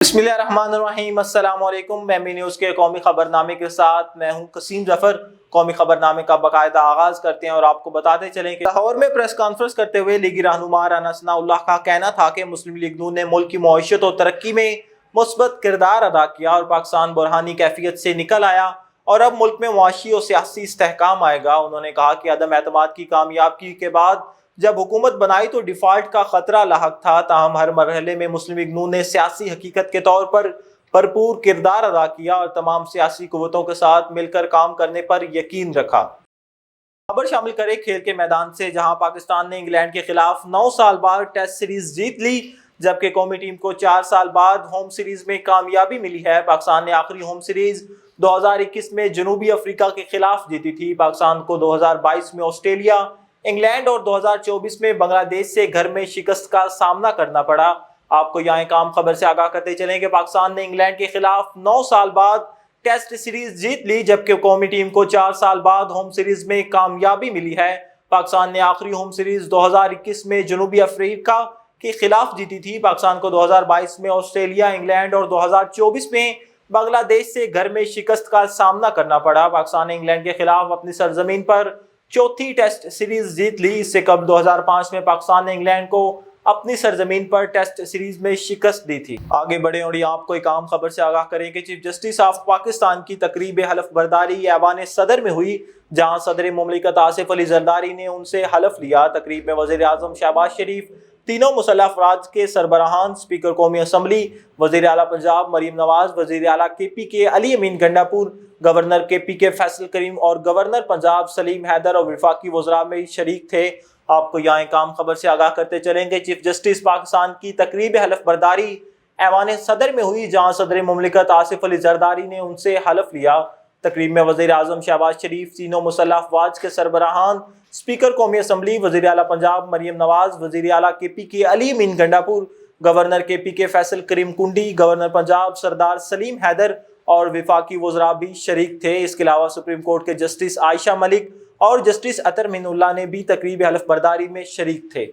बिस्मिल्लाहिर्रहमानिर्रहीम। अस्सलाम वालेकुम। एमबी न्यूज़ के कौमी खबरनामे के साथ मैं हूं कसीम जफर। कौमी खबरनामे का बाकायदा आगाज़ करते हैं और आपको बताते चलें कि लाहौर में प्रेस कॉन्फ्रेंस करते हुए लीगी रहनुमा राना सनाउल्लाह का कहना था कि मुस्लिम लीग नून ने मुल्क की मईशत और तरक्की में मुस्बत किरदार अदा किया और पाकिस्तान बुरहानी कैफियत से निकल आया और अब मुल्क में मुआशी और सियासी इस्तेहकाम आएगा। उन्होंने कहा कि अदम एतमाद की कामयाबी के बाद जब हुकूमत बनाई तो डिफॉल्ट का खतरा लाहक था, ताहम हर मरहले में मुस्लिम लीग नून ने सियासी हकीकत के तौर पर भरपूर किरदार अदा किया और तमाम सियासी कुव्वतों के साथ मिलकर काम करने पर यकीन रखा। खबर शामिल करें खेल के मैदान से, जहां पाकिस्तान ने इंग्लैंड के खिलाफ 9 साल बाद टेस्ट सीरीज जीत ली, जबकि कौमी टीम को 4 साल बाद होम सीरीज में कामयाबी मिली है। पाकिस्तान ने आखिरी होम सीरीज 2021 में जनूबी अफ्रीका के खिलाफ जीती थी। पाकिस्तान को 2022 में ऑस्ट्रेलिया, इंग्लैंड और 2024 में बांग्लादेश से घर में शिकस्त का सामना करना पड़ा। आपको यहाँ एक आम खबर से आगाह करते चलें कि पाकिस्तान ने इंग्लैंड के खिलाफ 9 साल बाद टेस्ट सीरीज जीत ली, जबकि कौमी टीम को 4 साल बाद होम सीरीज में कामयाबी मिली है। पाकिस्तान ने आखिरी होम सीरीज 2021 में जनूबी अफ्रीका के खिलाफ जीती थी। पाकिस्तान को 2022 में ऑस्ट्रेलिया, इंग्लैंड और 2024 में बांग्लादेश से घर में शिकस्त का सामना करना पड़ा। पाकिस्तान ने इंग्लैंड के खिलाफ अपनी सरजमीन पर चौथी टेस्ट सीरीज जीत ली। इससे कबल 2005 में पाकिस्तान ने इंग्लैंड को अपनी सरजमीन पर टेस्ट सीरीज में शिकस्त दी थी। आगे बढ़े और आपको एक आम खबर से आगाह करें कि चीफ जस्टिस ऑफ पाकिस्तान की तकरीब हलफ बर्दारी ऐवान सदर में हुई, जहां सदर मुमलिकत आसिफ अली जरदारी ने उनसे हलफ लिया। तकरीब में वज़ीर आज़म शहबाज शरीफ, तीनों मुसल्लह अफराद के सरबराहान, स्पीकर कौमी असम्बली, वज़ीर आला पंजाब मरीम नवाज, वज़ीर आला KPK अली अमीन गंडापुर, गवर्नर KPK फैसल करीम और गवर्नर पंजाब सलीम हैदर और वफाकी वज़रा में शरीक थे। आपको यहाँ एक आम खबर से आगाह करते चलेंगे। चीफ जस्टिस पाकिस्तान की तकरीब हलफ बर्दारी ऐवान सदर में हुई, जहाँ सदर मुमलिकत आसिफ अली जरदारी ने उनसे हलफ लिया। तकरीब में वज़ीर आज़म शहबाज शरीफ, तीनों मुसल्लह अफवाज के सरबराहान, स्पीकर कौमी असम्बली, वज़ीर आला पंजाब मरीम नवाज, वज़ीर आला KPK अली अमीन गंडापुर, गवर्नर KPK फैसल करीम कुंडी, गवर्नर पंजाब सरदार सलीम हैदर और वफाकी वज़रा भी शरीक थे। इसके अलावा सुप्रीम कोर्ट के जस्टिस आयशा मलिक और जस्टिस अतर मीनुल्लाह ने भी तकरीब हलफ बर्दारी में शरीक थे।